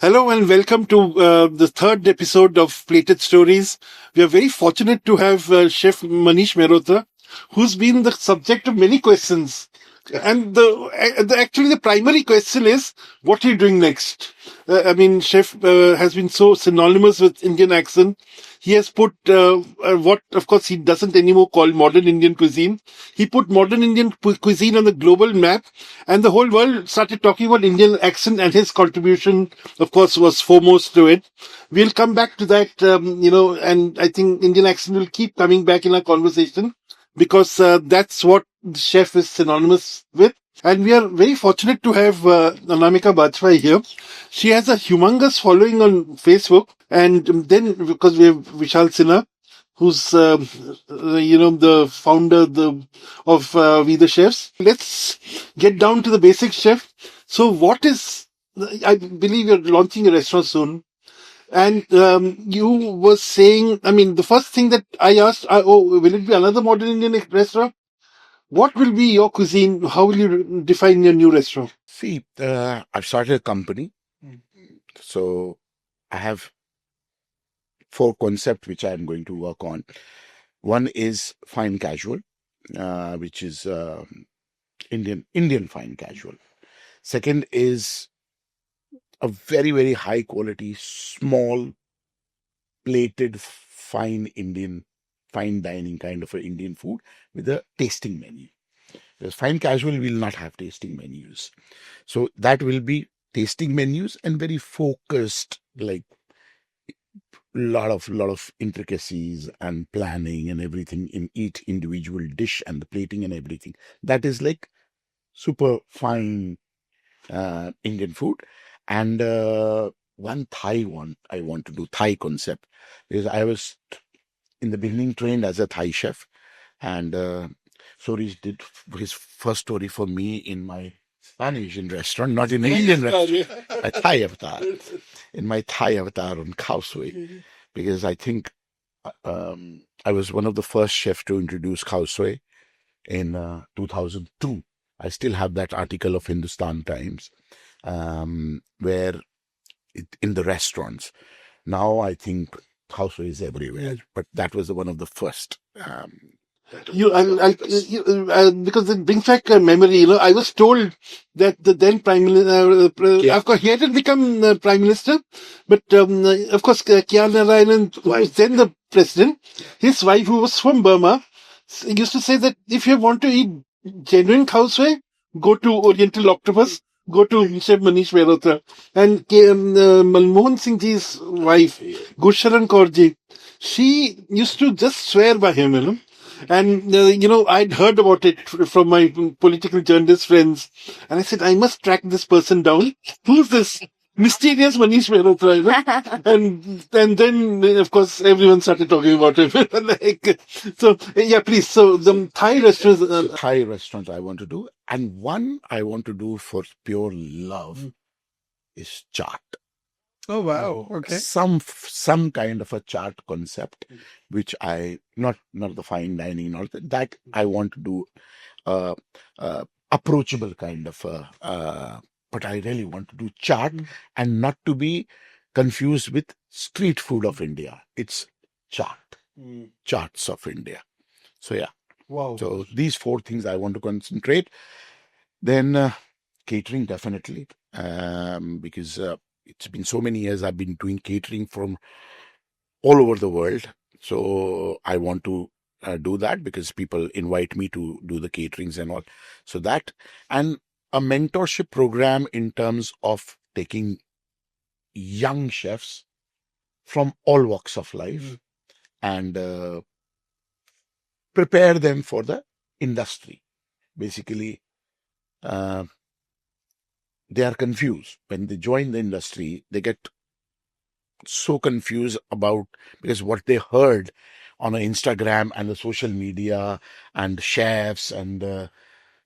Hello and welcome to the third episode of Plated Stories. We are very fortunate to have Chef Manish Mehrotra, who's been the subject of many questions. And actually the primary question is, what are you doing next? Chef has been so synonymous with Indian accent. He has put what, of course, he doesn't anymore call modern Indian cuisine. He put modern Indian cuisine on the global map, and the whole world started talking about Indian accent, and his contribution, of course, was foremost to it. We'll come back to that, and I think Indian accent will keep coming back in our conversation because that's what the chef is synonymous with. And we are very fortunate to have Anamika Bajpai here. She has a humongous following on Facebook. And then, because we have Vishal Sinha, who's, the founder of We the Chefs. Let's get down to the basics, chef. So I believe you're launching a restaurant soon. And you were saying, the first thing that I asked, will it be another modern Indian restaurant? What will be your cuisine? How will you define your new restaurant? See, I've started a company. So I have 4 concepts which I'm going to work on. One is fine casual, which is Indian fine casual. Second is a very, very high quality, small, plated, fine dining kind of a Indian food with a tasting menu. Because fine casual will not have tasting menus. So that will be tasting menus and very focused, like lot of intricacies and planning and everything in each individual dish and the plating and everything. That is like super fine Indian food. And one Thai one I want to do, Thai concept, because I was in the beginning trained as a Thai chef, and Sorish did his first story for me in my Spanish restaurant, not in an Indian restaurant, a Thai avatar, in my Thai avatar on Causeway, because I think I was one of the first chefs to introduce khao soi in 2002. I still have that article of Hindustan Times where in the restaurants. Now I think khao soi is everywhere, but that was one of the first. Because it brings back a memory. I was told that the then Prime Minister, of course, he hadn't become Prime Minister, but of course, K.R. Narayanan, who was then the president, his wife, who was from Burma, used to say that if you want to eat genuine khao soi, go to Oriental Octopus, go to Chef Manish Mehrotra. And Manmohan Singh Ji's wife, Gursharan Kaur Ji, she used to just swear by him. And, I'd heard about it from my political journalist friends. And I said, I must track this person down. Who's this mysterious Manish Mehrotra? And then, of course, everyone started talking about him. Please. So the Thai restaurants. Thai restaurants I want to do. And one I want to do for pure love is chaat. Oh wow! Okay. Some kind of a chaat concept, which I not the fine dining, not that I want to do, approachable kind of but I really want to do chaat and not to be confused with street food of India. It's charts of India. So yeah. Wow. So these 4 things I want to concentrate. Then catering definitely, because it's been so many years I've been doing catering from all over the world. So I want to do that because people invite me to do the caterings and all. So that, and a mentorship program in terms of taking young chefs from all walks of life and prepare them for the industry. Basically, they are confused. When they join the industry, they get so confused about, because what they heard on Instagram and the social media and chefs and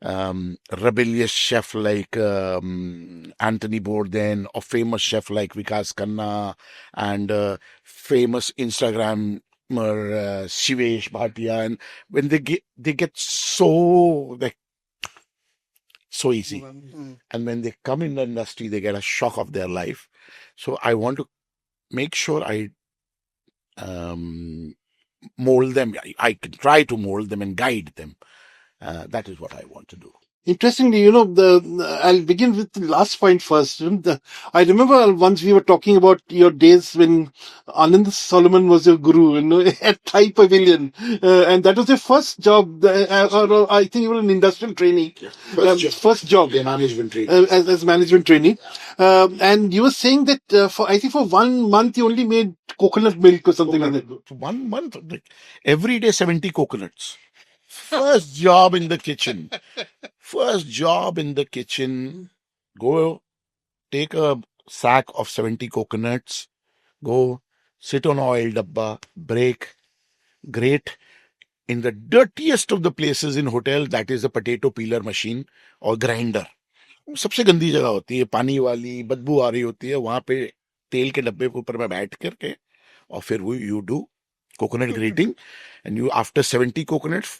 rebellious chef like Anthony Bourdain, or famous chef like Vikas Khanna, and famous Instagram Shivesh Bhatia, and when they get so like so easy. Mm. And when they come in the industry, they get a shock of their life. So I want to make sure I mold them. I can try to mold them and guide them. That is what I want to do. Interestingly, I'll begin with the last point first. I remember once we were talking about your days when Anand Solomon was your guru, at Thai Pavilion, and that was your first job, or I think you were an industrial trainee. First job. The management training. As management trainee. And you were saying that for 1 month you only made coconut milk or something like that. 1 month, every day 70 coconuts. First job in the kitchen. First job in the kitchen. Go take a sack of 70 coconuts. Go sit on oil dabba, break, grate. In the dirtiest of the places in hotel, that is a potato peeler machine or grinder. सबसे गंदी जगह होती है, पानी वाली बदबू आ रही होती है, वहां पे तेल के डब्बे के ऊपर में बैठ करके और फिर वो you do coconut grating, and you after 70 coconuts,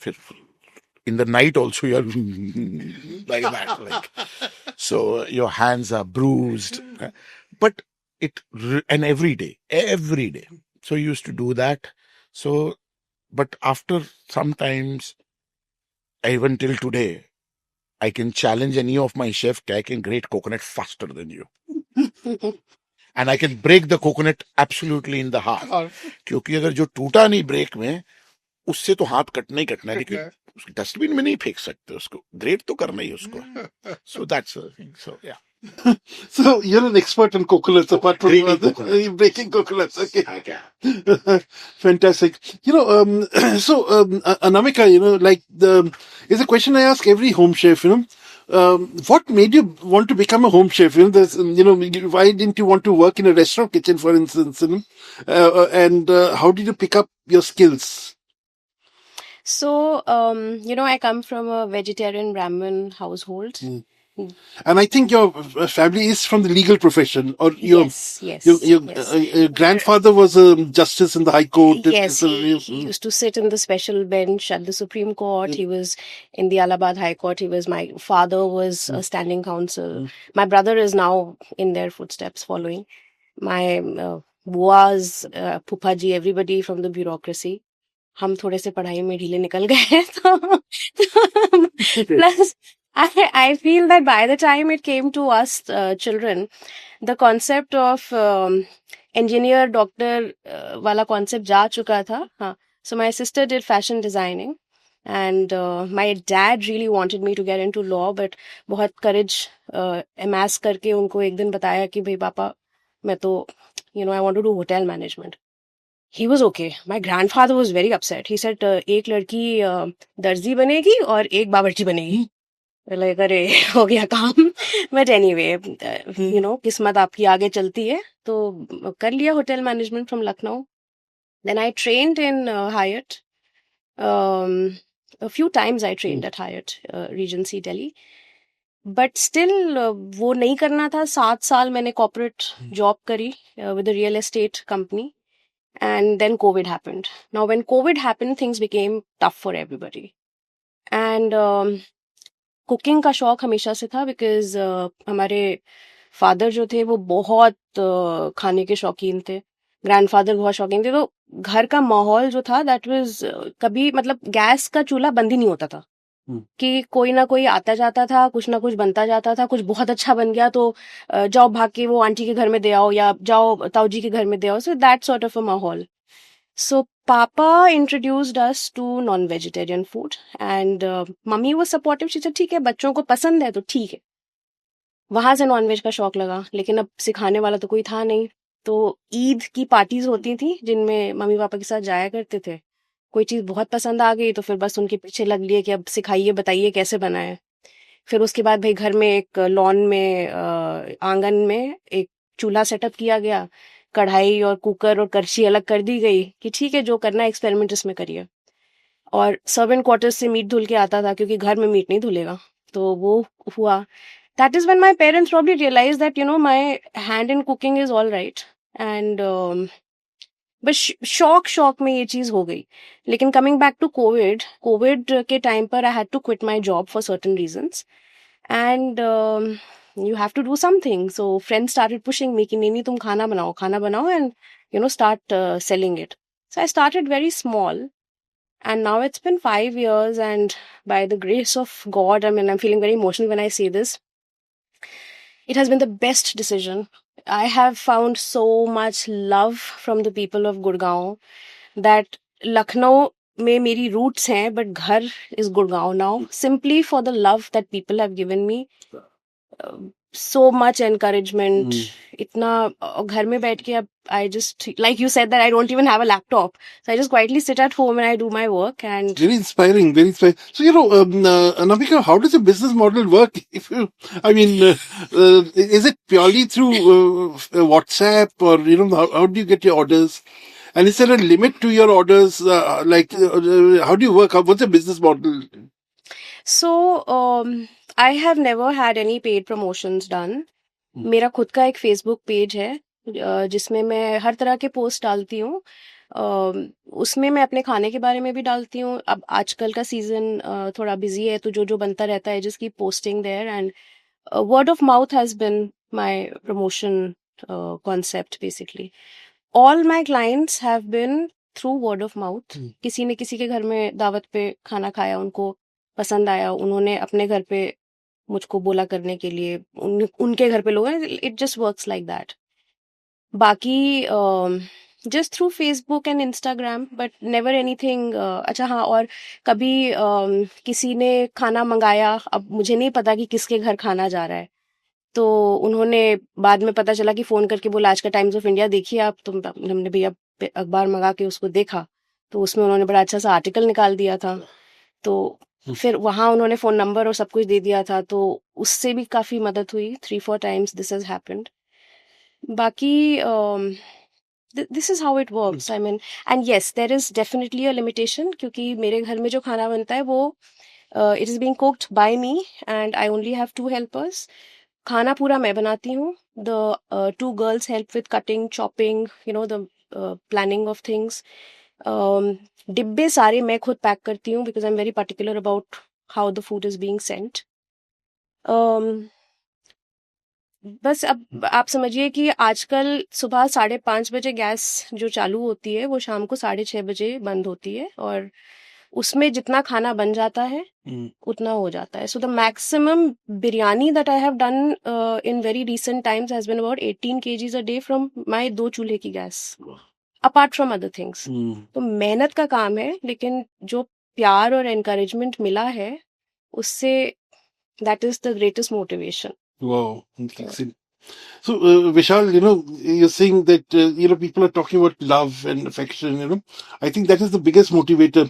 in the night also you're like that, like, so your hands are bruised, but and every day. So you used to do that. So, but after sometimes, even till today, I can challenge any of my chef. I can grate coconut faster than you. And I can break the coconut absolutely in the half. क्योंकि अगर जो टूटा नहीं break में, उससे तो हाथ कटना ही कटना है, लेकिन डस्टबिन में नहीं फेंक सकते उसको, ग्रेट तो करना ही उसको. So that's the thing. So yeah. So you're an expert in coconuts, apart from breaking coconuts. Okay. Fantastic. Anamika, is a question I ask every home chef. What made you want to become a home chef? Why didn't you want to work in a restaurant kitchen, for instance? And how did you pick up your skills? So, I come from a vegetarian Brahmin household. And I think your family is from the legal profession, or your grandfather was a justice in the High Court. Yes, he used to sit in the special bench at the Supreme Court. He was in the Allahabad High Court. My father was a standing counsel. My brother is now in their footsteps following. My buas, Pupa ji, everybody from the bureaucracy. हम थोड़े से पढ़ाई में ढीले निकल गए तो plus I feel that by the time it came to us children, the concept of engineer, doctor wala concept जा चुका था. हाँ. So my sister did fashion designing, and my dad really wanted me to get into law, but बहुत courage amass करके उनको एक दिन बताया कि भाई पापा मैं तो I want to do hotel management. He was okay. My grandfather was very upset. He said, एक लड़की दर्जी बनेगी और एक बावर्ची बनेगी. Like, अरे हो गया काम. But anyway, किस्मत आपकी आगे चलती है. तो कर लिया hotel management from Lucknow. Then I trained in Hyatt. A few times I trained at Hyatt, Regency Delhi. But still, वो नहीं करना था. 7 साल मैंने corporate job करी with a real estate company. And then COVID happened. Now, when COVID happened, things became tough for everybody. And cooking का शौक हमेशा से था, because हमारे father जो थे वो बहुत खाने के शौकीन थे. Grandfather बहुत शौकीन थे. तो घर का माहौल जो था, that was कभी मतलब गैस का चूल्हा बंद ही नहीं होता था. कि कोई ना कोई आता जाता था, कुछ ना कुछ बनता जाता था. कुछ बहुत अच्छा बन गया तो जाओ भाग के वो आंटी के घर में दे आओ, या जाओ ताऊ जी के घर में दे आओ. So that sort of a माहौल. So papa introduced us to non vegetarian food, and mummy was supportive. She said ठीक है, बच्चों को पसंद है तो ठीक है. वहां से नॉनवेज का शौक लगा, लेकिन अब सिखाने वाला तो कोई था नहीं. तो ईद की पार्टीज होती थी जिनमें मम्मी पापा के साथ जाया करते थे. कोई चीज़ बहुत पसंद आ गई तो फिर बस उनके पीछे लग लिए कि अब सिखाइए, बताइए कैसे बनाए. फिर उसके बाद भाई घर में एक लॉन में आंगन में एक चूल्हा सेटअप किया गया. कढ़ाई और कुकर और करछी अलग कर दी गई कि ठीक है, जो करना है एक्सपेरिमेंट इसमें करिए. और सर्वेंट क्वार्टर्स से मीट धुल के आता था, क्योंकि घर में मीट नहीं धुलेगा. तो वो हुआ. That is when my parents probably realize that my hand in cooking is all right. And बस शौक में ये चीज हो गई. लेकिन कमिंग बैक टू कोविड के टाइम पर I had to quit my job for certain reasons. and you have to do something. So friends started pushing me कि नहीं तुम खाना बनाओ and start selling it. So I started very small, and now it's been 5 years, and by the grace of God, I mean, I'm feeling very emotional when I say this. It has been the best decision. I have found so much love from the people of Gurgaon that Lucknow में मेरी roots हैं, but घर is Gurgaon now, simply for the love that people have given me. So much encouragement. इतना घर में बैठ के अब I just, like you said, that I don't even have a laptop. So I just quietly sit at home and I do my work. And Very inspiring, very inspiring. So, Anamika, how does the business model work? If you, I mean, is it purely through WhatsApp, or, how do you get your orders? And is there a limit to your orders? How do you work? What's the business model? so I have never had any paid promotions done. मेरा खुद का एक Facebook page है जिसमें मैं हर तरह के post डालती हूँ. उसमें मैं अपने खाने के बारे में भी डालती हूँ. अब आजकल का सीजन थोड़ा बिजी है, तो जो जो बनता रहता है just keep posting there. And word of mouth has been my promotion concept basically. All my clients have been through word of mouth. किसी ने किसी के घर में दावत पे खाना खाया, उनको पसंद आया, उन्होंने अपने घर पे मुझको बोला करने के लिए, उनके घर पे लोग हैं. It just works like that. बाकी just through Facebook and Instagram, but never anything. अच्छा हाँ, और कभी किसी ने खाना मंगाया, अब मुझे नहीं पता कि किसके घर खाना जा रहा है, तो उन्होंने बाद में पता चला कि फोन करके बोला आज का टाइम्स ऑफ इंडिया देखिए आप. तो हमने भैया अखबार मंगा के उसको देखा, तो उसमें उन्होंने बड़ा अच्छा सा आर्टिकल निकाल दिया था. तो फिर वहां उन्होंने फोन नंबर और सब कुछ दे दिया था, तो उससे भी काफी मदद हुई. 3-4 times दिस हैज हैपेंड. बाकी this is how it works. I mean, and yes, there is definitely a limitation, क्योंकि मेरे घर में जो खाना बनता है वो it is being cooked by me and I only have 2 helpers. खाना पूरा मैं बनाती हूँ. The 2 girls help with cutting, chopping, the planning of things. डिब्बे सारे मैं खुद पैक करती हूँ because I am very particular about how the food is being Saint. बस अब आप समझिए कि आजकल सुबह 5:30 बजे गैस जो चालू होती है वो शाम को 6:30 बजे बंद होती है, और उसमें जितना खाना बन जाता है उतना हो जाता है. So the maximum biryani that I have done in very recent times has been about 18 kgs a day from my 2 चूल्हे की gas, apart from other things. तो मेहनत का काम है, लेकिन जो प्यार और एनकरेजमेंट मिला है उससे, that is the greatest motivation. Wow. Excellent. So, Vishal, you're saying that, people are talking about love and affection, I think that is the biggest motivator.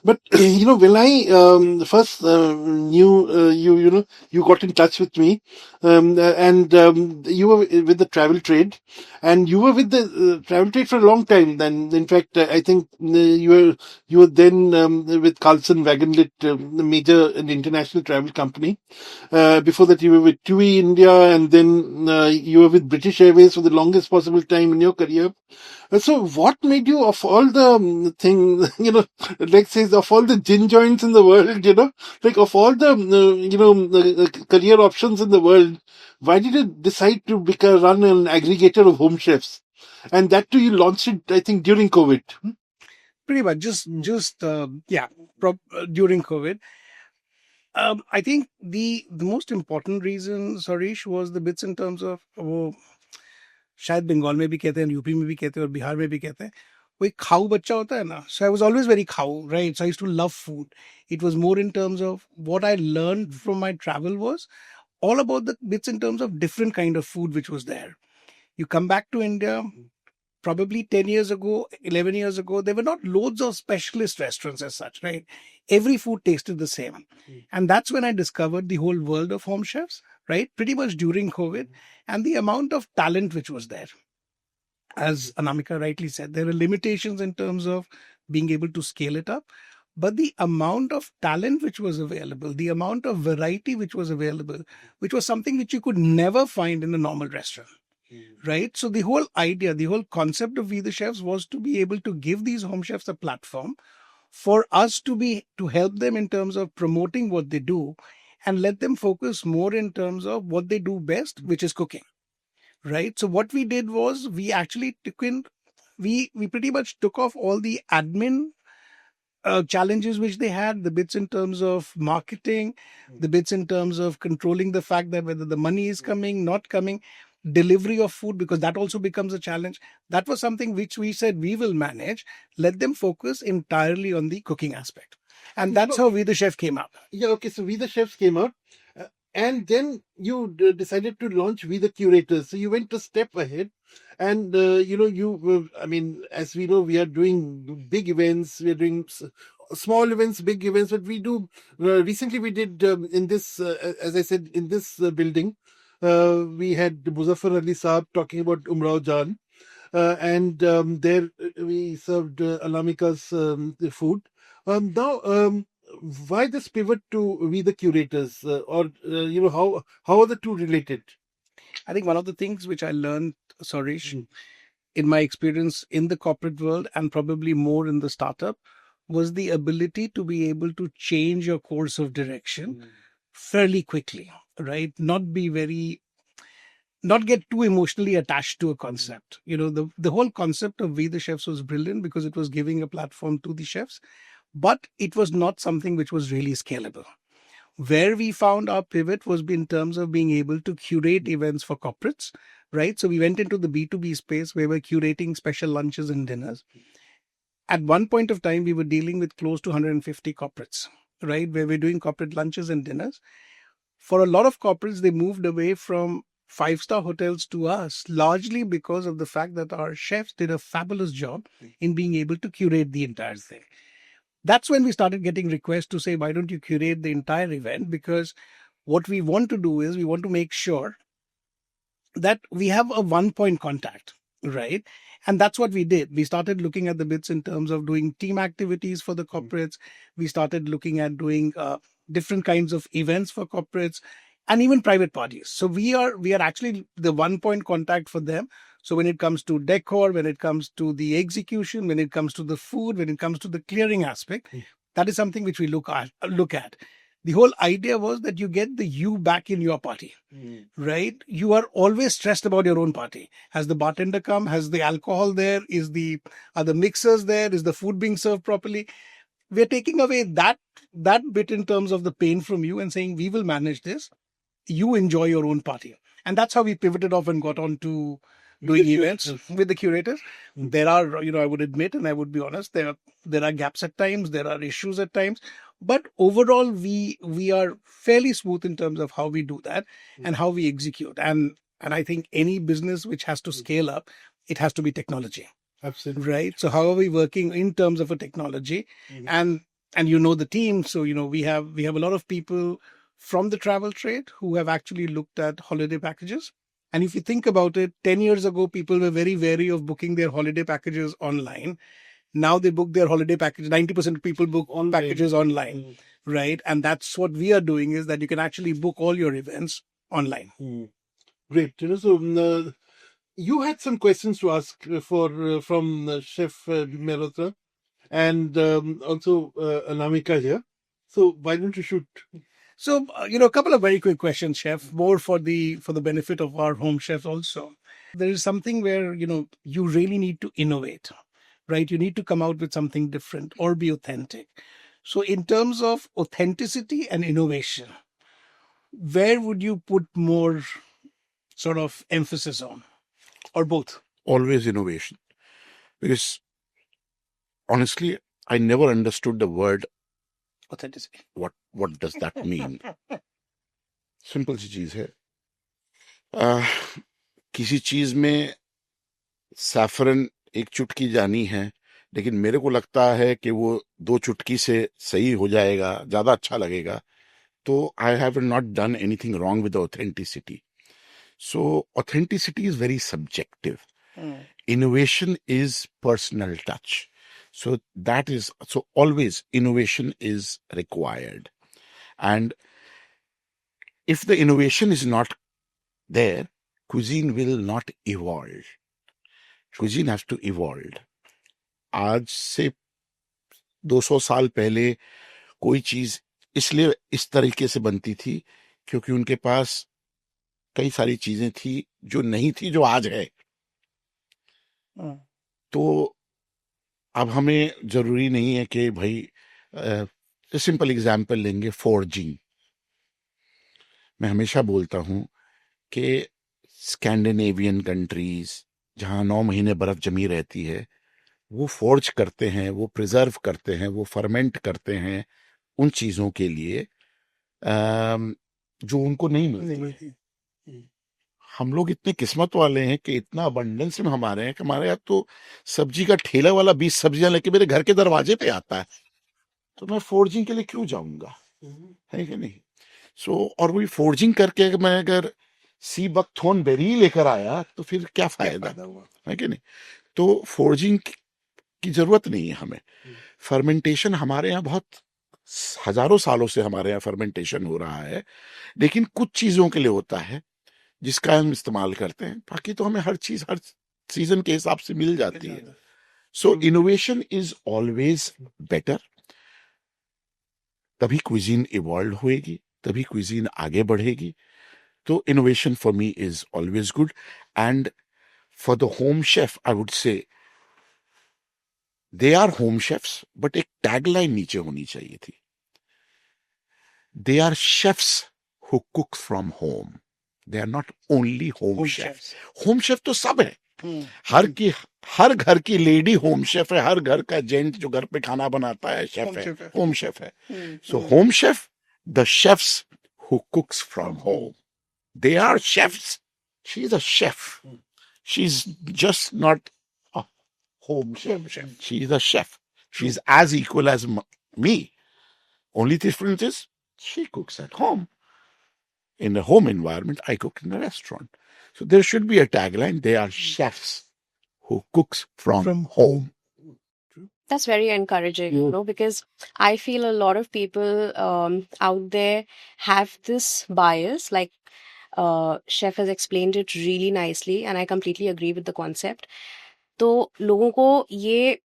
But, when I first knew you got in touch with me, and you were with the travel trade, and you were with the travel trade for a long time. Then, in fact, I think you were then with Carlson Wagonlit, the major and international travel company. Before that, you were with TUI India, and then you were with British Airways for the longest possible time in your career. So, what made you, of all the let's say, of all the gin joints in the world, like of all the, career options in the world, why did you decide to run an aggregator of home chefs? And that too, you launched it, I think, during COVID. Pretty much during COVID. I think the most important reason, Sarish, was the bits in terms of वो शायद बंगाल में भी कहते हैं, UP में भी कहते हैं और बिहार में भी कहते हैं, वो एक खाऊ बच्चा होता है ना. So I was always very खाऊ, right? So I used to love food. It was more in terms of what I learned from my travel was all about the bits in terms of different kind of food which was there. You come back to India, probably 10 years ago, 11 years ago, there were not loads of specialist restaurants as such, right? Every food tasted the same. And that's when I discovered the whole world of home chefs, right? Pretty much during COVID, and the amount of talent which was there. As Anamika rightly said, there are limitations in terms of being able to scale it up. But the amount of talent which was available, the amount of variety which was available, which was something which you could never find in a normal restaurant. Right? So the whole idea, the whole concept of We the Chefs was to be able to give these home chefs a platform for us to help them in terms of promoting what they do and let them focus more in terms of what they do best, which is cooking, right? So what we did was we actually took in, we pretty much took off all the admin challenges which they had, the bits in terms of marketing, the bits in terms of controlling the fact that whether the money is coming, not coming, delivery of food, because that also becomes a challenge. That was something which we said we will manage. Let them focus entirely on the cooking aspect. And that's how We the Chef came up. Yeah, okay. So We the Chefs came out, and then you decided to launch We the Curators. So you went a step ahead, and I mean, as we know, we are doing big events. We are doing small events, big events. But we do. Recently, we did in this, as I said, in this building. We had Muzaffar Ali Saab talking about Umrao Jan. And there we served Alamika's the food. Now, why this pivot to We the Curators, how are the two related? I think one of the things which I learned, Sarish, in my experience in the corporate world and probably more in the startup, was the ability to be able to change your course of direction fairly quickly, right? Not get too emotionally attached to a concept. The whole concept of We the Chefs was brilliant because it was giving a platform to the chefs, but it was not something which was really scalable. Where we found our pivot was in terms of being able to curate events for corporates, right? So we went into the B2B space where we're curating special lunches and dinners. At one point of time, we were dealing with close to 150 corporates, right? Where we're doing corporate lunches and dinners. For a lot of corporates, they moved away from five-star hotels to us, largely because of the fact that our chefs did a fabulous job in being able to curate the entire thing. That's when we started getting requests to say, why don't you curate the entire event? Because what we want to do is we want to make sure that we have a one-point contact, right? And that's what we did. We started looking at the bits in terms of doing team activities for the corporates. We started looking at doing different kinds of events for corporates and even private parties. So we are actually the one-point contact for them. So when it comes to decor, when it comes to the execution, when it comes to the food, when it comes to the clearing aspect, that is something which we look at. The whole idea was that you get the you back in your party, right? You are always stressed about your own party. Has the bartender come? Has the alcohol there? Are the mixers there? Is the food being served properly? We're taking away that bit in terms of the pain from you and saying, we will manage this. You enjoy your own party. And that's how we pivoted off and got on to doing events with the curators. There are, I would admit, and I would be honest, there are gaps at times, there are issues at times, but overall we are fairly smooth in terms of how we do that and how we execute. And I think any business which has to scale up, it has to be technology. Absolutely. Right. So how are we working in terms of a technology? And the team. So, we have a lot of people from the travel trade who have actually looked at holiday packages. And if you think about it, 10 years ago, people were very wary of booking their holiday packages online. Now they book their holiday package. 90% of people book packages online, right? And that's what we are doing, is that you can actually book all your events online. Great. So you had some questions to ask from Chef Mehrotra and also Anamika here. So why don't you shoot? So, a couple of very quick questions, Chef, more for the benefit of our home chefs also. There is something where, you really need to innovate, right? You need to come out with something different or be authentic. So in terms of authenticity and innovation, where would you put more sort of emphasis on, or both? Always innovation. Because honestly, I never understood the word Authenticity. what does that mean? Simple सी चीज है, किसी चीज में saffron एक चुटकी जानी है, लेकिन मेरे को लगता है कि वो 2 चुटकी से सही हो जाएगा, ज्यादा अच्छा लगेगा. तो I have not done anything wrong with the authenticity. So authenticity is very subjective. Innovation is personal touch. So always innovation is required. And if the innovation is not there, cuisine will not evolve. Cuisine has to evolve. आज से 200 साल पहले कोई चीज इसलिए इस तरीके से बनती थी क्योंकि उनके पास कई सारी चीजें थी जो नहीं थी जो आज है। तो अब हमें जरूरी नहीं है कि भाई सिंपल एग्जाम्पल लेंगे, फोर्जिंग। मैं हमेशा बोलता हूं कि स्कैंडिनेवियन कंट्रीज जहां 9 महीने बर्फ जमी रहती है, वो फोर्ज करते हैं, वो प्रिजर्व करते हैं, वो फर्मेंट करते हैं उन चीजों के लिए जो उनको नहीं मिलती। हम लोग इतने किस्मत वाले हैं कि इतना अबंडेंस में हमारे हैं कि हमारे यहाँ तो सब्जी का ठेला वाला 20 सब्जियां लेके मेरे घर के दरवाजे पे आता है, तो मैं फोर्जिंग के लिए क्यों जाऊंगा, है कि नहीं? और वही फोर्जिंग करके अगर सी बकथोर्न बेरी लेकर आया तो फिर क्या फायदा हुआ, है कि नहीं? तो फोर्जिंग की जरूरत नहीं है हमें। फर्मेंटेशन हमारे यहाँ बहुत हजारों सालों से हमारे यहाँ फर्मेंटेशन हो रहा है, लेकिन कुछ चीजों के लिए होता है जिसका हम इस्तेमाल करते हैं, बाकी तो हमें हर चीज हर सीजन के हिसाब से मिल जाती है। So innovation is always better. तभी क्विजीन इवॉल्व होएगी, तभी क्विजीन आगे बढ़ेगी। तो innovation for me is always good. And for the home chef I would say they are home chefs, but एक टैगलाइन नीचे होनी चाहिए थी, they are chefs who cook from home, they are not only home chefs. Home chef तो सब है, हर घर की लेडी होम शेफ है, हर घर का जेंट जो घर पे खाना बनाता है शेफ है, होम शेफ है। So home chef, the chefs who कुक्स from home, they are chefs. She's a chef. She's just not a home chef. She's a chef. She's as equal as me. Only difference is she cooks at home. In a home environment, I cook in a restaurant. So there should be a tagline, they are chefs who cooks from home. That's very encouraging, you know, because I feel a lot of people out there have this bias. Like, Chef has explained it really nicely, and I completely agree with the concept. तो लोगों को ये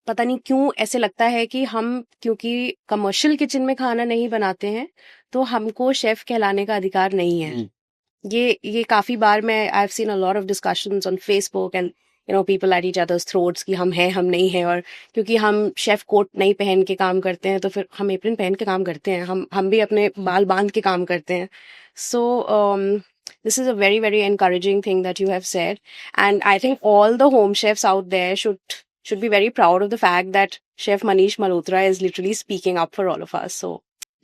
पता नहीं क्यों ऐसे लगता है कि हम क्योंकि कमर्शियल किचन में खाना नहीं बनाते हैं तो हमको शेफ कहलाने का अधिकार नहीं है। ये काफी बार मैं I have seen a lot of discussions on Facebook and you know people at each others throats कि हम हैं हम नहीं हैं, और क्योंकि हम शेफ कोट नहीं पहन के काम करते हैं तो फिर हम एप्रन पहन के काम करते हैं, हम भी अपने बाल बांध के काम करते हैं। सो this is a very very encouraging thing that you have said, and I think all the home chefs out there should be very proud of the fact that Chef Manish Malhotra is literally speaking up for all of us. So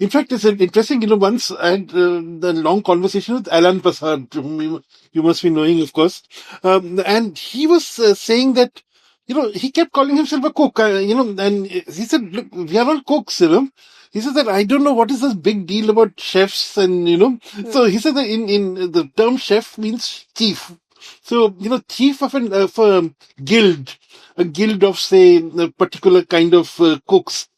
in fact, it's interesting, you know, once I had the long conversation with Alan Prasad, whom you must be knowing, of course. And he was saying that, you know, he kept calling himself a cook, you know, and he said, look, we are all cooks, you know. He said that I don't know what is this big deal about chefs and, you know. So he said that in the term chef means chief. So, you know, chief of a guild, a guild of, say, a particular kind of cooks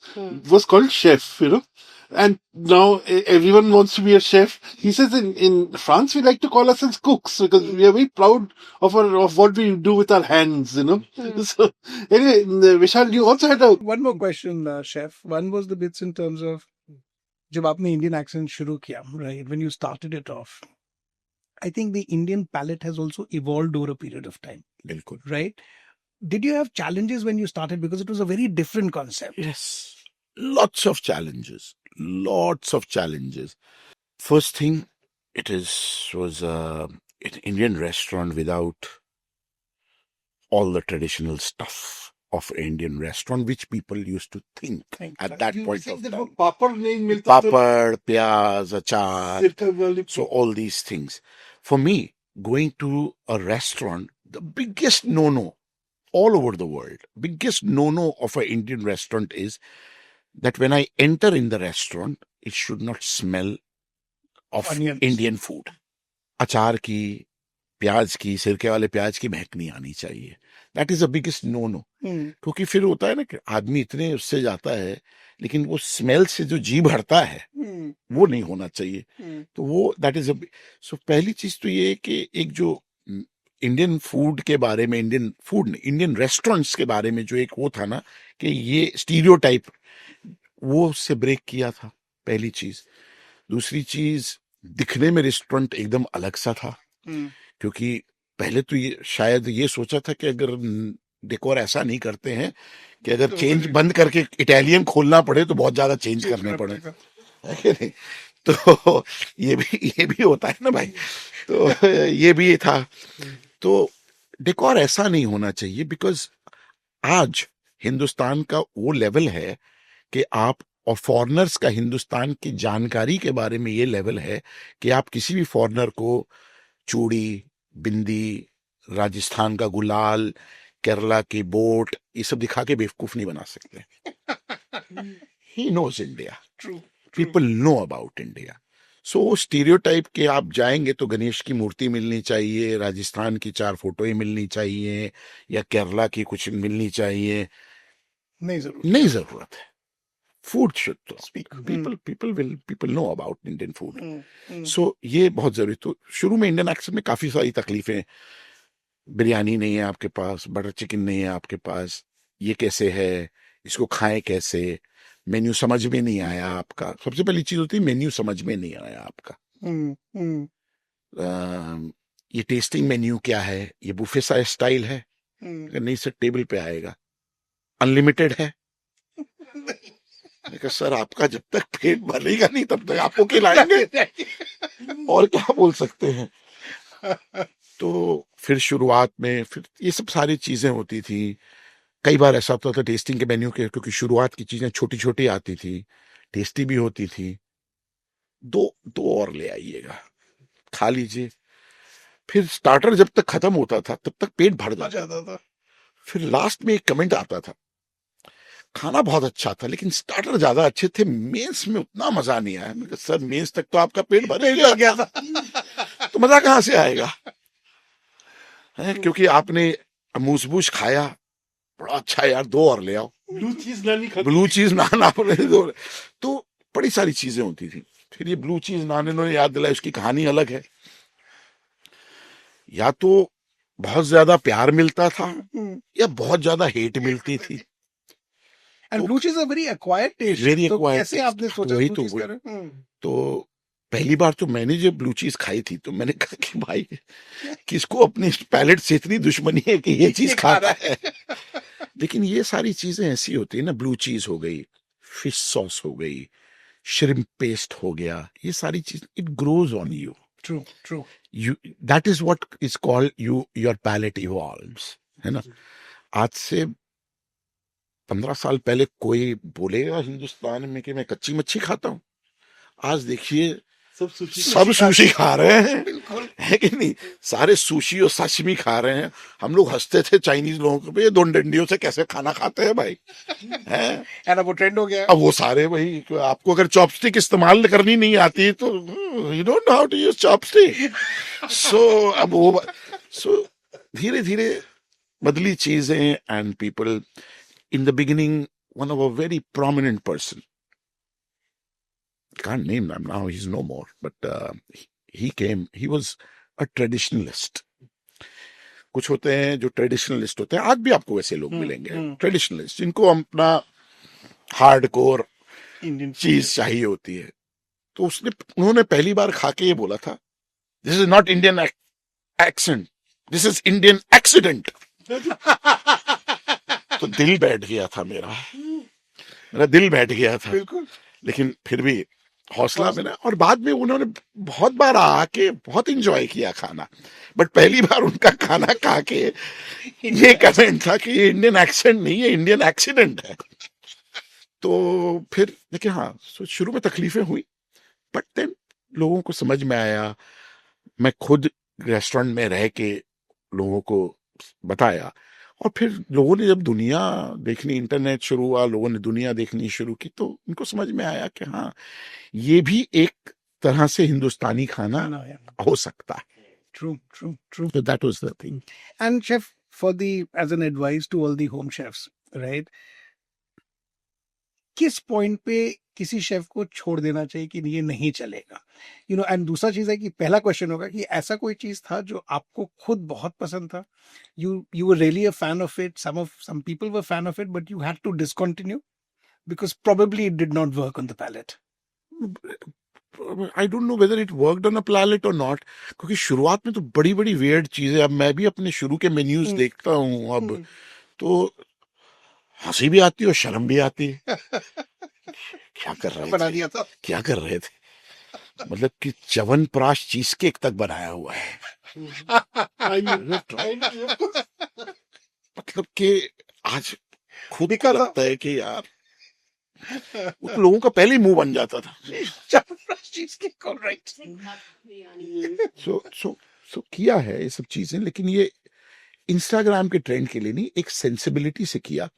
was called chef, you know. And now everyone wants to be a chef. He says in France we like to call ourselves cooks because we are very proud of what we do with our hands, you know. So anyway, Vishal, you also had one more question, Chef. One was the bits in terms of जब आपने Indian accent शुरू किया, right? When you started it off, I think the Indian palate has also evolved over a period of time. बिल्कुल. Right? Did you have challenges when you started because it was a very different concept? Yes. Lots of challenges. First thing, was an Indian restaurant without all the traditional stuff of Indian restaurant, which people used to think at that point of time. Papad, pyaz, achar, so all these things. For me, going to a restaurant, the biggest no-no all over the world, biggest no-no of an Indian restaurant is that when I enter in the restaurant, it should not smell of Onions. Indian food. अचार की, प्याज की, सिरके वाले प्याज की महक नहीं आनी चाहिए. That is the biggest no-no. क्योंकि फिर होता है ना कि आदमी इतने उससे जाता है, लेकिन वो स्मेल से जो जी भरता है, वो नहीं होना चाहिए. तो वो that is so पहली चीज तो ये है कि एक जो इंडियन फूड के बारे में, इंडियन रेस्टोरेंट्स के बारे में जो एक वो था ना कि ये स्टीरियोटाइप, वो उससे ब्रेक किया था. पहली चीज। दूसरी चीज, दिखने में रेस्टोरेंट एकदम अलग सा था, क्योंकि पहले तो ये शायद ये सोचा था कि अगर डेकोर ऐसा नहीं करते हैं कि अगर चेंज बंद करके इटालियन खोलना पड़े तो बहुत ज्यादा चेंज करने पड़े, है कि नहीं? तो ये भी होता है ना भाई, तो ये भी था। तो डेकोर ऐसा नहीं होना चाहिए, बिकॉज आज हिंदुस्तान का वो लेवल है कि आप, और फॉरेनर्स का हिंदुस्तान की जानकारी के बारे में ये लेवल है कि आप किसी भी फॉरेनर को चूड़ी, बिंदी, राजस्थान का गुलाल, केरला की बोट, ये सब दिखा के बेवकूफ नहीं बना सकते। He knows India, people know about India. So stereotype के आप जाएंगे तो गणेश की मूर्ति मिलनी चाहिए, राजस्थान की 4 फोटो ही मिलनी चाहिए, या केरला की कुछ मिलनी चाहिए, नहीं जरूरत है। Food should to speak, people know about Indian food. So ये बहुत जरूरी। तो शुरू में इंडियन एक्सेंट में काफी सारी तकलीफें, बिरयानी नहीं है आपके पास, बटर चिकन नहीं है आपके पास, ये कैसे है, इसको खाएं कैसे, मेन्यू समझ में नहीं आया आपका। सबसे पहली चीज होती है मेन्यू समझ में नहीं आया आपका। ये टेस्टिंग मेन्यू क्या है, ये बुफे सा स्टाइल है, नहीं सर टेबल पे आएगा, अनलिमिटेड है। सर आपका जब तक पेट भरेगा नहीं तब तक आपको खिलाएंगे, और क्या बोल सकते हैं। तो फिर शुरुआत में फिर ये सब सारी चीजें होती थी। कई बार ऐसा होता था टेस्टिंग के मेन्यू के, क्योंकि शुरुआत की चीजें छोटी छोटी आती थी, टेस्टी भी होती थी, दो और ले आइएगा, खा लीजिए। फिर स्टार्टर जब तक खत्म होता था तब तक पेट भर जाता था। फिर लास्ट में एक कमेंट आता था, खाना बहुत अच्छा था लेकिन स्टार्टर ज्यादा अच्छे थे, मेंस में उतना मजा नहीं आया। मैं कहा सर मेंस तक तो आपका पेट भर ही लग गया था, तो मजा कहाँ से आएगा, है? क्योंकि आपने अमूसबूश खाया, बड़ा अच्छा यार, 2 और ले आओ, ब्लू चीज नान आपने दो। तो बड़ी सारी चीजें होती थी। फिर ये ब्लू चीज नान इन्होंने याद दिलाया, उसकी कहानी अलग है। या तो बहुत ज्यादा प्यार मिलता था या बहुत ज्यादा हेट मिलती थी। एंड ब्लू चीज a very acquired taste, very तो एक्वायर्ड। कैसे आपने सोचा वही blue तो cheese वही। करें? तो पहली बार तो मैंने जब ब्लू चीज खाई थी तो मैंने कहा कि भाई किसको अपनी पैलेट से इतनी दुश्मनी है कि ये चीज खाता है। लेकिन ये सारी चीजें ऐसी होती है ना, ब्लू चीज हो गई, फिश सॉस हो गई, श्रिम्प पेस्ट हो गया, ये सारी चीज, it grows on you. True you, that is what is called you, your palate evolves, है ना। आज से 15 साल पहले कोई बोलेगा हिंदुस्तान में कि मैं कच्ची मच्छी खाता हूँ, आज देखिए सब सुशी खा रहे हैं, है कि नहीं। सारे सुशी और साशिमी खा रहे हैं। हम लोग हंसते थे चाइनीज लोगों पे, 2 डंडियों से कैसे खाना खाते हैं भाई, हैं? एंड अब वो ट्रेंड हो गया। अब वो सारे वही, आपको अगर चॉपस्टिक इस्तेमाल करनी नहीं आती तो you don't know how to use chopstick. So अब वो, सो धीरे धीरे बदली चीजें। And people in the beginning, one of a very prominent person, can't name them now, he's no more, but he came, he was a traditionalist. कुछ होते हैं जो ट्रेडिशनलिस्ट होते हैं, आज भी आपको वैसे लोग मिलेंगे, ट्रेडिशनलिस्ट, जिनको अपना हार्डकोर इंडियन चीज चाहिए होती है। तो उन्होंने पहली बार खा के ये बोला था, this is not Indian accent, this is Indian accident. तो दिल बैठ गया था, मेरा दिल बैठ गया था। बिल्कुल। लेकिन फिर भी हौसला मेरा, और बाद में उन्होंने बहुत बार आके बहुत इंजॉय किया खाना, बट पहली बार उनका खाना खा के ये कमेंट था कि ये इंडियन एक्सेंट नहीं है, इंडियन एक्सीडेंट है। तो फिर देखिए, हाँ, शुरू में तकलीफें हुई, बट देन लोगों को समझ में आया। मैं खुद रेस्टोरेंट में रह के लोगों को बताया, और फिर लोगों ने जब दुनिया देखनी, इंटरनेट शुरू हुआ, लोगों ने दुनिया देखनी शुरू की, तो उनको समझ में आया कि हाँ, ये भी एक तरह से हिंदुस्तानी खाना हो सकता है। True. So that was the thing. And chef, as an advice to all the home chefs, right? किस पॉइंट पे किसी शेफ को छोड़ देना चाहिए कि ये नहीं चलेगा, एंड दूसरा चीज है कि पहला क्वेश्चन होगा कि ऐसा कोई चीज था जो आपको खुद बहुत पसंद था, you were really a fan of it, some people were fan of it, but you had to discontinue because probably it did not work on the palate. I don't know whether it worked on a planet और not, क्योंकि शुरुआत में तो बड़ी बड़ी weird चीजें, अब मैं भी अपने शुरू के मेन्यूज देखता हूँ अब, तो हंसी भी आती है और शर्म भी आती है। क्या कर रहे बना थे, दिया था। क्या कर रहे थे, मतलब कि च्यवनप्राश चीज केक तक बनाया हुआ है। I knew. मतलब कि आज खुद दिखा था। लगता है कि यार उन लोगों का पहले ही मुंह बन जाता था। Chyawanprash cheese cake, alright. सो किया है ये सब चीजें, लेकिन ये इंस्टाग्राम के ट्रेंड के लिए नहीं, एक सेंसिबिलिटी से किया।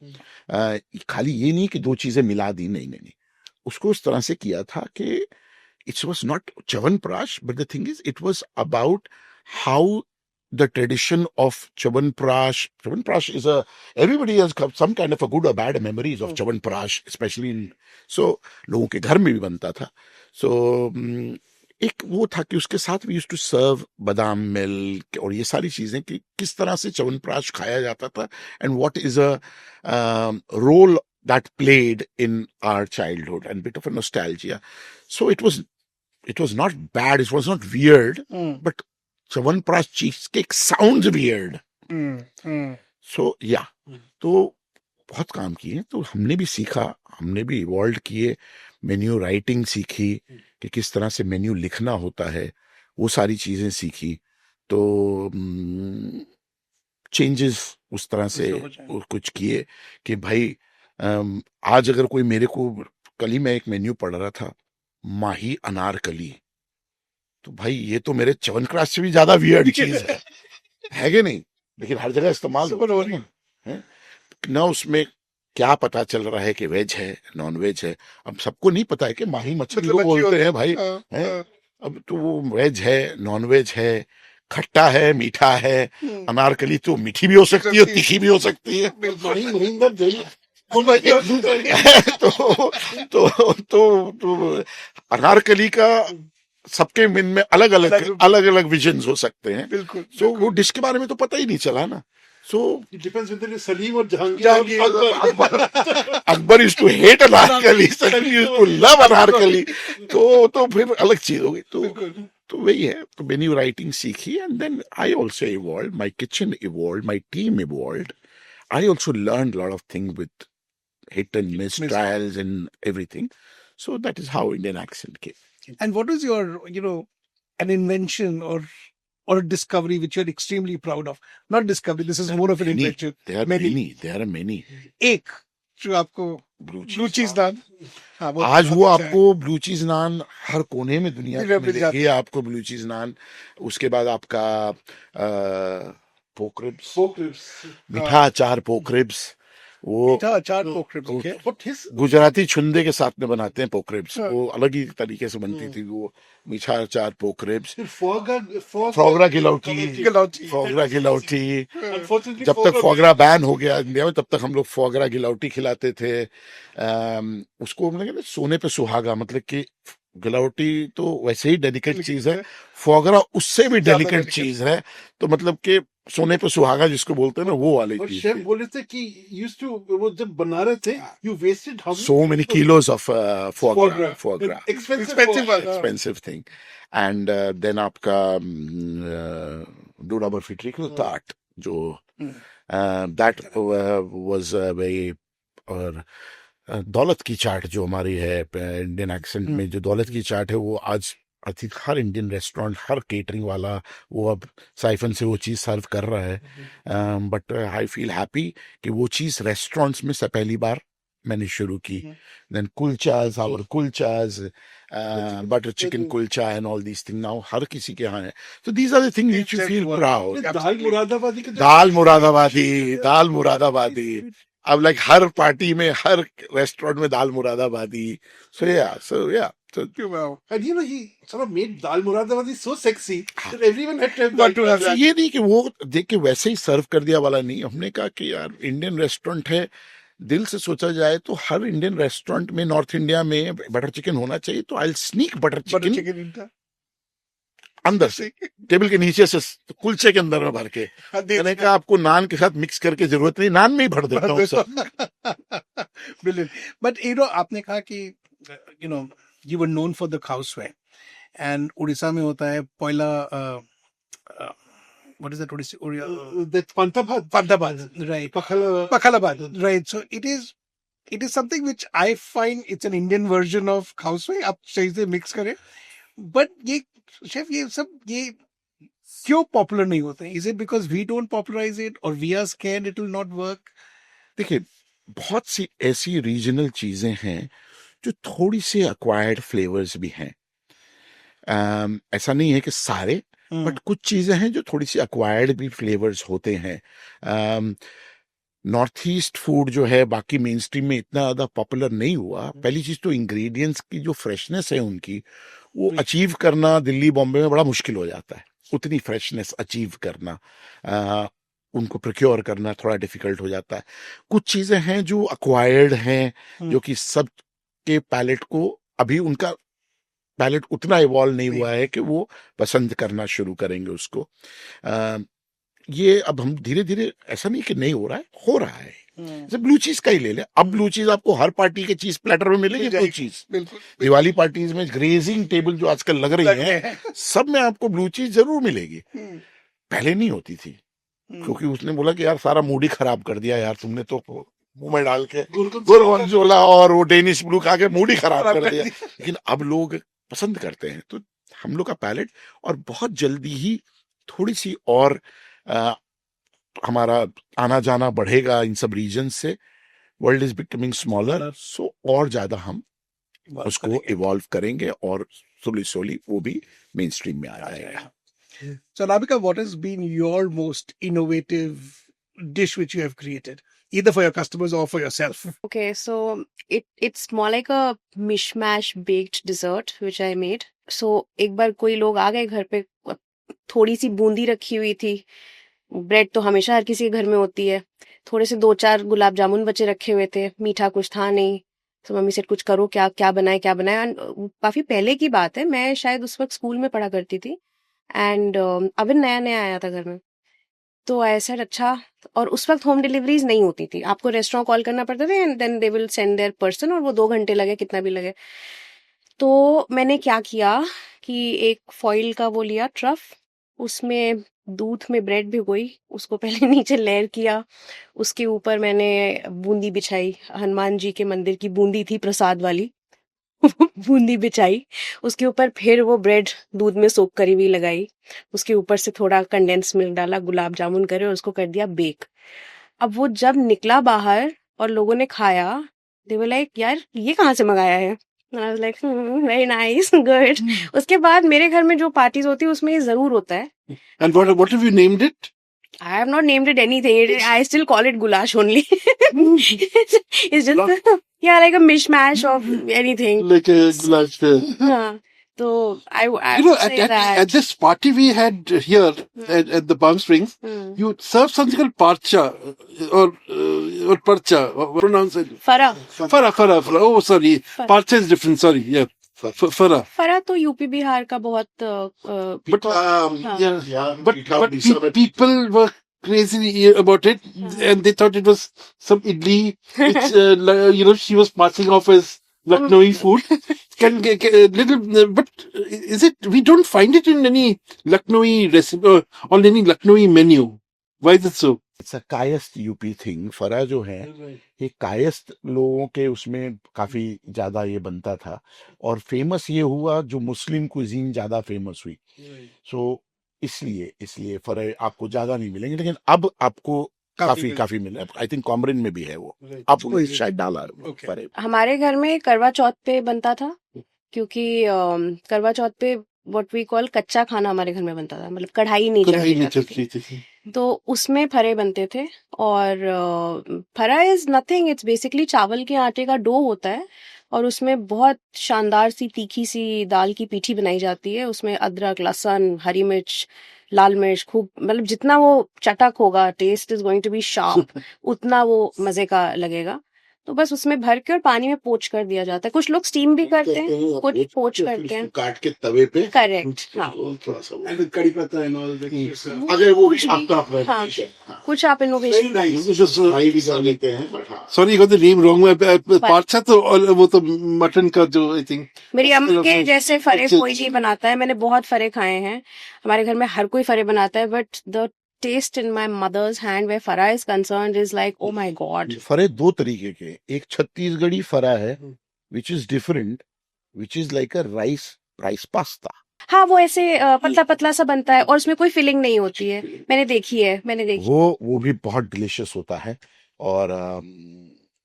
खाली ये नहीं कि दो चीजें मिला दी, नहीं नहीं नहीं, उसको उस तरह से किया था कि it was not chyawanprash, but the thing is it was about how the tradition of Chyawanprash is everybody has some kind of a good or bad memories of Chyawanprash, especially in, so लोगों के घर में भी बनता था। so एक वो था कि उसके साथ भी यूज्ड टू सर्व बादाम मिल्क और ये सारी चीजें, कि किस तरह से च्यवनप्राश खाया जाता था and what is a role that played in our childhood and bit of a nostalgia. So it was not bad, it was not weird, but Chyawanprash cheesecake sounds weird. So yeah, तो बहुत काम किए, तो हमने भी सीखा, हमने भी इवॉल्व किए, मेन्यू राइटिंग सीखी कि किस तरह से मेन्यू लिखना होता है, वो सारी चीजें सीखी। तो चेंजेस उस तरह से कुछ किए कि भाई आज अगर कोई मेरे को, कल ही मैं एक मेन्यू पढ़ रहा था, माही अनारकली, तो भाई ये तो मेरे च्यवनप्राश से भी ज्यादा वियर्ड चीज है कि नहीं, लेकिन हर जगह इस्तेमाल हो रही है ना। उसमें क्या पता चल रहा है कि वेज है नॉन वेज है, अब सबको नहीं पता है कि माही मछली को बोलते हैं भाई, है अब तो वो वेज है नॉन वेज है, खट्टा है मीठा है, अनारकली तो मीठी भी हो सकती है तीखी भी हो सकती है। तो अनारकली का सबके मन में अलग अलग विजन्स हो सकते हैं। बिल्कुल। सो वो डिश के बारे में तो पता ही नहीं चला ना। So It depends whether you're Salim or Jahangir. Akbar used to hate Anarkali, Salim used to love Anarkali, तो फिर अलग चीज हो गई। तो वही है, तो मेन्यू राइटिंग सीखी and then I also evolve, my kitchen evolve, my team evolve, I also learn lot of thing with hit and miss trials and everything. So that is how Indian accent came. And what is your, an invention or a discovery which you're extremely proud of? Not discovery, this is more of an invention. There are many. एक जो आपको blue चीज नान, आज वो आपको blue चीज नान हर कोने में दुनिया में मिलेगी आपको ब्लू चीज नान। उसके बाद आपका पोक रिब्स, मीठा अचार पोक रिब्स, वो अचार पोक रिब्स गुजराती छुंदे के साथ में बनाते हैं पोक रिब्स, वो अलग ही तरीके से बनती थी वो मीठा अचार पोक रिब्स। फोगरा गिलौटी, जब तक फोगरा बैन हो गया इंडिया में तब तक हम लोग फोगरा गिलौटी खिलाते थे। उसको हम लोग सोने पे सुहागा, मतलब कि गिलौटी तो वैसे ही डेलिकेट चीज है, फोगरा उससे भी डेलिकेट चीज है, तो मतलब कि सोने पे सुहागा जिसको बोलते हैं ना, वो वाले चीज। शेफ बोले थे कि यूज्ड टू, वो जब बना रहे थे, you wasted so many kilos of foie gras. Expensive thing. And then आपका डोडा बर्फी ट्रिकल टार्ट, जो that was very, और दौलत की चाट जो हमारी है इंडियन एक्सेंट में, जो दौलत की चाट है वो आज I think her Indian restaurant, her catering वाला वो अब साइफन से वो चीज़ सर्व कर रहा है। बट आई फील हैप्पी कि वो चीज़ रेस्टोरेंट्स में से पहली बार मैंने शुरू की। Then kulchas, our kulchas, butter chicken kulcha and all these thing now हर किसी के यहाँ है। तो these are the things which you feel proud. Dal Muradabadi अब लाइक हर पार्टी में, हर रेस्टोरेंट में दाल मुरादाबादी। So yeah. And he sort of made dal muradabadi so sexy that everyone had to have that. ये नहीं कि वो देख के वैसे ही सर्व कर दिया वाला नहीं, हमने कहा कि यार इंडियन रेस्टोरेंट है, दिल से सोचा जाए तो हर इंडियन रेस्टोरेंट में नॉर्थ इंडिया में बटर चिकन होना चाहिए। तो आई स्नीक बटर चिकन अंदर से टेबल के नीचे से कुलचे के अंदर में भर के, मैंने कहा आपको नान के साथ मिक्स करके जरूरत नहीं, नान में ही भर देता हूँ सब। Brilliant. But आपने कहा कि you were known for the khawswe, and Odisha में होता है poila. What is that? That Pantabad. Pantabad, right? Pakhala. Pakhalabad, right? So it is something which I find it's an Indian version of khawswe. आप सही से mix करें, but ये chef ये सब ये क्यों पॉपुलर नहीं होते हैं? Is it because we don't popularise it और we are scared it will not work? देखिए, बहुत सी ऐसी रीजनल चीजें हैं जो थोड़ी सी अक्वायर्ड फ्लेवर्स भी हैं. ऐसा नहीं है कि सारे, बट कुछ चीजें हैं जो थोड़ी सी अक्वायर्ड भी फ्लेवर्स होते हैं. नॉर्थ ईस्ट फूड जो है बाकी मेन स्ट्रीम में इतना ज्यादा पॉपुलर नहीं हुआ. पहली चीज तो इंग्रेडिएंट्स की जो फ्रेशनेस है उनकी, वो अचीव करना दिल्ली बॉम्बे में बड़ा मुश्किल हो जाता है. उतनी फ्रेशनेस अचीव करना, उनको प्रोक्योर करना थोड़ा डिफिकल्ट हो जाता है. कुछ चीजें हैं जो अक्वायर्ड हैं, जो कि सब के पैलेट को, अभी उनका पैलेट उतना इवॉल्व नहीं हुआ है कि वो पसंद करना शुरू करेंगे उसको. ये अब हम धीरे धीरे, ऐसा नहीं कि नहीं हो रहा है, हो रहा है. जैसे ब्लू चीज का ही ले ले. अब ब्लू चीज आपको हर पार्टी के चीज प्लेटर में मिलेगी. ब्लू चीज बिल्कुल. दिवाली पार्टीज में ग्रेजिंग टेबल जो आजकल लग रही है, सब में आपको ब्लू चीज जरूर मिलेगी. पहले नहीं होती थी, क्योंकि उसने बोला कि यार सारा मूड ही खराब कर दिया यार तुमने, तो मुंह में डाल के गोरगोंजोला और वो डेनिश ब्लू खा के मूड ही खराब कर दिया. लेकिन अब लोग पसंद करते हैं, तो हम लोग का पैलेट, और बहुत जल्दी ही थोड़ी सी और हमारा आना जाना बढ़ेगा इन सब रीजन से. वर्ल्ड इज बिकमिंग स्मॉलर, सो और ज्यादा हम उसको इवॉल्व करेंगे और स्लोली स्लोली वो भी मेन स्ट्रीम में आ जाएगा. So Nabika, what has been your most innovative dish which you have created, either for your customers or for yourself? Okay, so it's more like a mishmash baked dessert which I made. So एक बार कोई लोग आ गए घर पे, थोड़ी सी बूंदी रखी हुई थी. ब्रेड तो हमेशा हर किसी के घर में होती है. थोड़े से 2-4 गुलाब जामुन बचे रखे हुए थे, मीठा कुछ था नहीं. तो मम्मी से कुछ करो, क्या क्या बनाए क्या बनाए. काफी पहले की बात है, मैं शायद उस वक्त स्कूल में पढ़ा करती थी, एंड अवन नया नया आया था घर में. तो ऐसा अच्छा, और उस वक्त होम डिलीवरीज नहीं होती थी, आपको रेस्टोरेंट कॉल करना पड़ता था and then they will send their person, और वो 2 घंटे लगे कितना भी लगे. तो मैंने क्या किया कि एक फॉइल का वो लिया ट्रफ, उसमें दूध में ब्रेड भिगोई, उसको पहले नीचे लेयर किया, उसके ऊपर मैंने बूंदी बिछाई, हनुमान जी के मंदिर की बूंदी थी प्रसाद वाली बूंदी बिछाई, उसके ऊपर फिर वो ब्रेड दूध में सोक करी हुई लगाई, उसके ऊपर से थोड़ा कंडेंस मिल्क डाला, गुलाब जामुन करे और उसको कर दिया बेक. अब वो जब निकला बाहर और लोगों ने खाया, दे वर लाइक यार ये कहाँ से मंगाया है. I was like very nice, good. उसके बाद मेरे घर में जो पार्टीज होती है उसमें ये जरूर होता है. And what have you named it? I have not named it anything. I still call it goulash only. It's just yeah, like a mishmash of anything. Like a goulash. हाँ, तो I You know, would say that. at this party we had here at the Palm Springs, you serve something called parcha or parcha. What pronounce it? फरा. Fara. Oh, sorry. Parcha is different. Sorry. Yeah. Fara. फरा तो UP Bihar का बहुत But Yeah, but people were crazy about it, and they thought it was some idli, which she was passing off as Lucknowi food. Can little, but is it? We don't find it in any Lucknowi recipe or on any Lucknowi menu. Why is it so? It's a Kayastha UP thing. फरा जो है ये कायस्थ लोगों के उसमें काफी ज्यादा ये बनता था, और फेमस ये हुआ जो मुस्लिम कुजीन ज्यादा फेमस हुई. सो इसलिए फरा आपको ज्यादा नहीं मिलेंगे, लेकिन अब आपको काफी मिले. आई थिंक कॉमरिन में भी है वो, आपको शायद डाला फरे. हमारे घर में करवा चौथ पे बनता था, क्योंकि करवा चौथ पे व्हाट वी कॉल कच्चा खाना हमारे घर में बनता था, मतलब कढ़ाई नहीं चढ़ती थी. तो उसमें फरे बनते थे. और फरा इज नथिंग, इट्स बेसिकली चावल के आटे का डो होता है, और उसमें बहुत शानदार सी तीखी सी दाल की पीठी बनाई जाती है. उसमें अदरक, लहसुन, हरी मिर्च, लाल मिर्च, खूब, मतलब जितना वो चटक होगा, taste is going to be sharp, उतना वो मजे का लगेगा. तो बस उसमें भर के और पानी में पोंछ कर दिया जाता है। कुछ लोग स्टीम भी करते हैं, कुछ पोंछ करते हैं। काट के तवे पे करेक्ट, हाँ। थोड़ा सा And with कड़ी पत्ता and all that. अगर वो कुछ भी, आपका अपना हाँ, डिश है। कुछ आप इनोवेशन फ्राई भी कर लेते हैं बट हाँ Sorry, you got the name wrong. पार्चा तो वो तो मटन का जो I think. मेरी अम्मा के जैसे फरे कोई नहीं बनाता है। मैंने बहुत फरे खाए हैं, हमारे घर में हर कोई फरे बनाता है, but the taste in my mother's hand where fara is concerned is like oh my god. फरे दो तरीके के, एक छत्तीसगढ़ी फरा है which is different, which is like a rice pasta. हाँ, वो ऐसे पतला पतला सा बनता है और उसमें कोई फिलिंग नहीं होती है। मैंने देखी है। वो भी बहुत डिलिशियस होता है और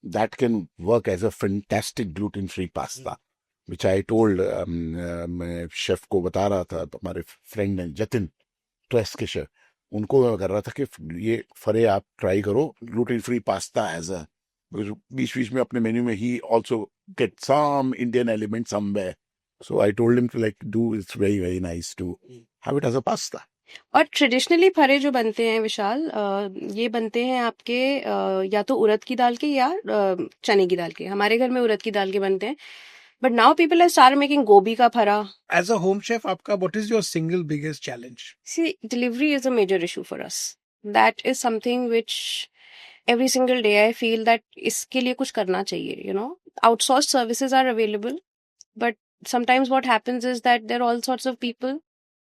that can work as a fantastic gluten free pasta which I told, मैं शेफ को बता रहा था, हमारे फ्रेंड हैं जतिन ट्रेस के शेफ, उनको मैं कर रहा था कि ये फरे आप ट्राई करो gluten free pasta as a, बीच बीच में अपने मेन्यू में ही also get some Indian element somewhere, so I told him to like do, it's very very nice to have it as a pasta. और ट्रेडिशनली फरे जो बनते हैं विशाल, ये बनते हैं आपके या तो उड़द की दाल के या चने की दाल के। हमारे घर में उड़द की दाल के बनते हैं, but now people are start making गोभी का फरा। As a home chef, आपका what is your single biggest challenge? See, delivery is a major issue for us. That is something which every single day I feel that इसके लिए कुछ करना चाहिए, you know. Outsourced services are available, but sometimes what happens is that there are all sorts of people.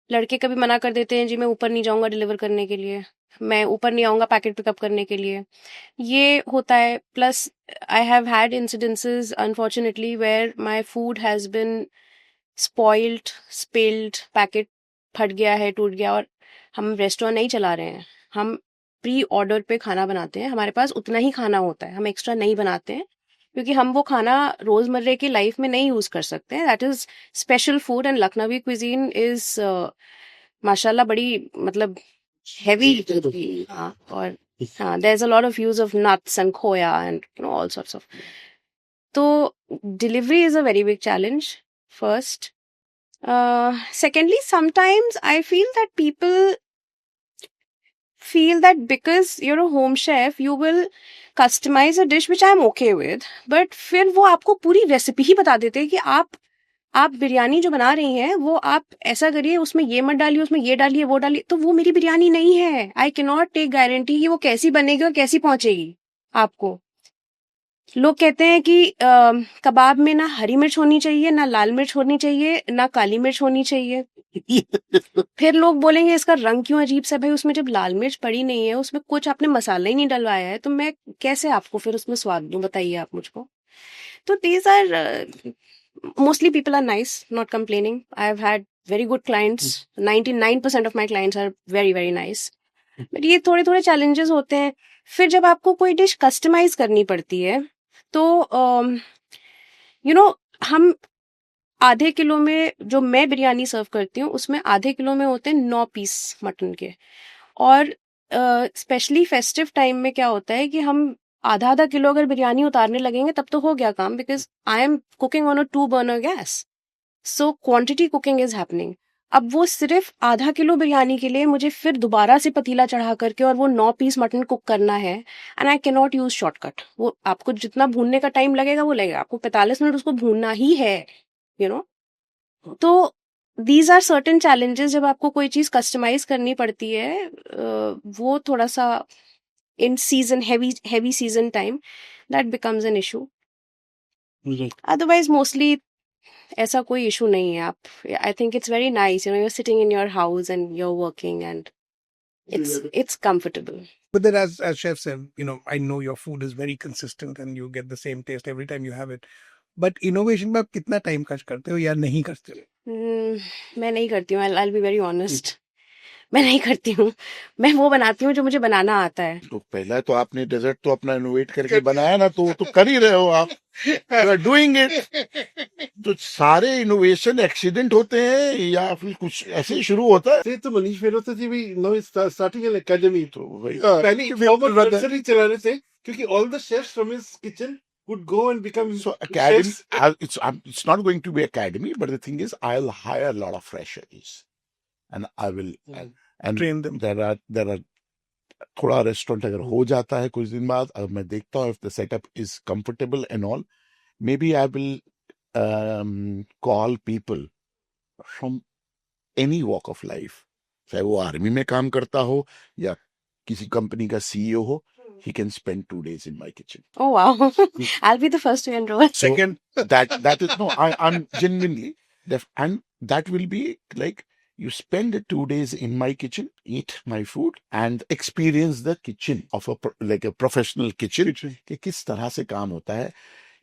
लड़के कभी मना कर देते हैं, जी मैं ऊपर नहीं जाऊंगा डिलीवर करने के लिए, मैं ऊपर नहीं आऊंगा पैकेट पिकअप करने के लिए, ये होता है। Plus I have had incidences unfortunately where my food has been spoiled, spilled, packet फट गया है, टूट गया, और हम रेस्टोरेंट नहीं चला रहे हैं, हम प्री ऑर्डर पे खाना बनाते हैं, हमारे पास उतना ही खाना होता है, हम एक्स्ट्रा नहीं बनाते हैं क्योंकि हम वो खाना रोजमर्रे की लाइफ में नहीं यूज कर सकते हैं। That is special food and Lucknowi cuisine is माशाल्लाह बड़ी मतलब हेवी। हाँ, और हाँ, there is a lot of use of nuts and khoya and you know all sorts of. तो delivery is a very big challenge first. Secondly, sometimes I feel that people feel that because you're a home chef, you will customize a dish, which I'm okay with, but फिर वो आपको पूरी recipe ही बता देते हैं कि आप बिरयानी जो बना रही हैं वो आप ऐसा करिए, उसमें ये मत डालिए, उसमें ये डालिए, वो डालिए, तो वो मेरी बिरयानी नहीं है। I can not take guarantee कि वो कैसी बनेगी और कैसी पहुंचेगी आपको। लोग कहते हैं कि कबाब में ना हरी मिर्च होनी चाहिए, ना लाल मिर्च होनी चाहिए, ना काली मिर्च होनी चाहिए। फिर लोग बोलेंगे इसका रंग क्यों अजीब सा, भाई उसमें जब लाल मिर्च पड़ी नहीं है, उसमें कुछ आपने मसाला ही नहीं डलवाया है, तो मैं कैसे आपको फिर उसमें स्वाद दूं, बताइए आप मुझको। तो these are mostly people are nice, not complaining. I have had very good clients, 99% of my clients are very very nice, but ये थोड़े थोड़े चैलेंजेस होते हैं। फिर जब आपको कोई डिश कस्टमाइज करनी पड़ती है तो यू नो हम आधे किलो में, जो मैं बिरयानी सर्व करती हूँ उसमें आधे किलो में होते हैं 9 पीस मटन के, और स्पेशली फेस्टिव टाइम में क्या होता है कि हम आधा आधा किलो अगर बिरयानी उतारने लगेंगे तब तो हो गया काम, because I am cooking on a 2 burner gas, so quantity cooking is happening. अब वो सिर्फ आधा किलो बिरयानी के लिए मुझे फिर दोबारा से पतीला चढ़ा करके और वो 9 पीस मटन कुक करना है, and I can not use shortcut. वो आपको जितना भूनने का टाइम लगेगा वो लगेगा, आपको 45 मिनट उसको भूनना ही है, यू नो। तो दीज आर सर्टेन चैलेंजेस जब आपको कोई चीज कस्टमाइज करनी पड़ती है, वो थोड़ा सा इन season, heavy season time, that becomes an issue. Otherwise mostly ऐसा कोई इशू नहीं है। आप, I think it's very nice, you know, you're sitting in your house and you're working and it's comfortable. But then as chef said, you know, I know your food is very consistent and you get the same taste every time you have it. But innovation में आप कितना time खर्च करते हो या नहीं करते हो? मैं नहीं करती हूँ, I'll be very honest. मैं नहीं करती हूँ, मैं वो बनाती हूँ जो मुझे बनाना आता है। तो पहला तो आपने डेजर्ट तो अपना इनोवेट करके बनाया ना, तो कर ही रहे हो आप, यू आर डूइंग इट। तो सारे इनोवेशन एक्सीडेंट होते हैं या फिर कुछ ऐसे ही शुरू होता है? से तो मनीष मेहरोत्रा जी भी नो स्टार्टिंग एन एकेडमी, तो वही पहले फॉर्मल नर्सरी चला रहे थे, क्योंकि all the chefs from his kitchen would go and become so academy. chefs. It's not going to be academy, but the thing is, I'll hire a lot of freshers, and I will and Train them. There are थोड़ा restaurant अगर हो जाता है कुछ दिन बाद, अगर मैं देखता हूँ if the setup is comfortable and all, maybe I will call people from any walk of life, चाहे वो आर्मी में काम करता हो या किसी कंपनी का सीईओ हो, he can spend 2 days in my kitchen. Oh wow. I'll be the first to enroll. So Second. that is no, I'm genuinely and that will be like you spend 2 days in my kitchen, eat my food and experience the kitchen of like a professional kitchen कि किस तरह से काम होता है.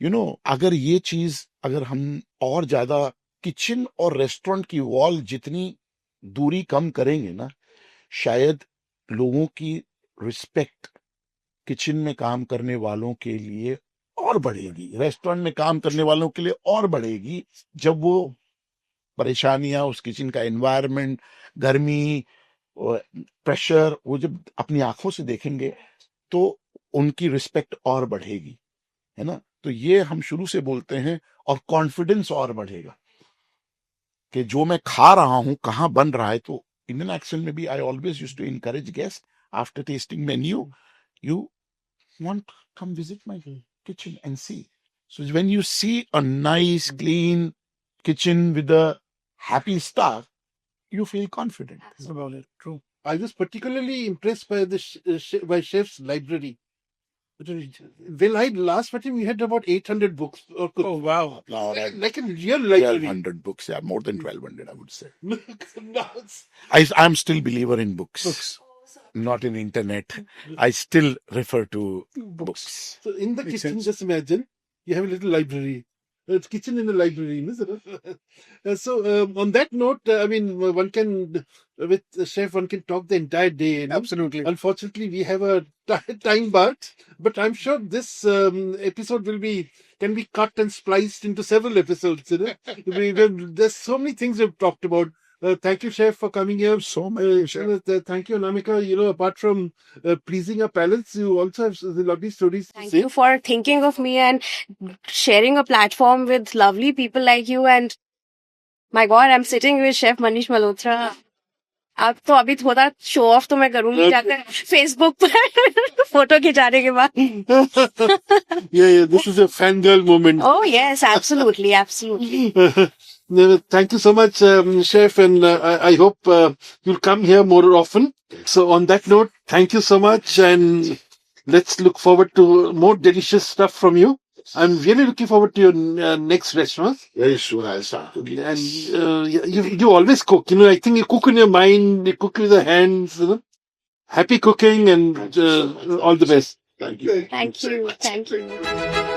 अगर ये चीज अगर हम और ज्यादा किचन और रेस्टोरेंट की वॉल जितनी दूरी कम करेंगे ना, शायद लोगों की रिस्पेक्ट किचन में काम करने वालों के लिए और बढ़ेगी, रेस्टोरेंट में काम करने वालों के लिए और बढ़ेगी, जब वो परेशानियां, उस किचन का एनवायरनमेंट, गर्मी, प्रेशर, वो जब अपनी आंखों से देखेंगे तो उनकी रिस्पेक्ट और बढ़ेगी, है ना. तो ये हम शुरू से बोलते हैं और कॉन्फिडेंस और बढ़ेगा कि जो मैं खा रहा हूं कहाँ बन रहा है. तो इंडियन एक्सेंट में भी I always used to encourage guest after tasting menu, you want come visit my kitchen and see. So when you see a nice clean kitchen with a happy staff, you feel confident. That's about it. True. I was particularly impressed by the by Chef's library. When I last met him, we had about 800 books. Oh wow. Now that Like a real library. 1200 books, yeah, more than 1200 I would say. Now it's- I'm still believer in books, not in internet. I still refer to books. So in the Makes kitchen, sense. just imagine you have a little library. It's kitchen in the library, isn't it? So on that note, I mean, one can with chef, one can talk the entire day. Absolutely. Unfortunately, we have a time bar, but I'm sure this episode can be cut and spliced into several episodes. There's so many things we've talked about. Thank you, chef, for coming here. So much. Thank you, Anamika. Apart from pleasing our palates, you also have lovely stories to Thank say. you for thinking of me and sharing a platform with lovely people like you. And my God, I'm sitting with Chef Manish Malhotra. अब तो अभी थोड़ा show off तो मैं करूंगी जाकर Facebook पर photo खिंचाने के बाद. Yeah, this is a fangirl moment. Oh yes, absolutely, absolutely. Thank you so much, Chef, and I hope you'll come here more often. So on that note, thank you so much, and let's look forward to more delicious stuff from you. I'm really looking forward to your next restaurant. Very soon I'll start cooking. And you always cook. I think you cook in your mind, you cook with your hands. Happy cooking and all the best. Thank you. Thank you, thank you.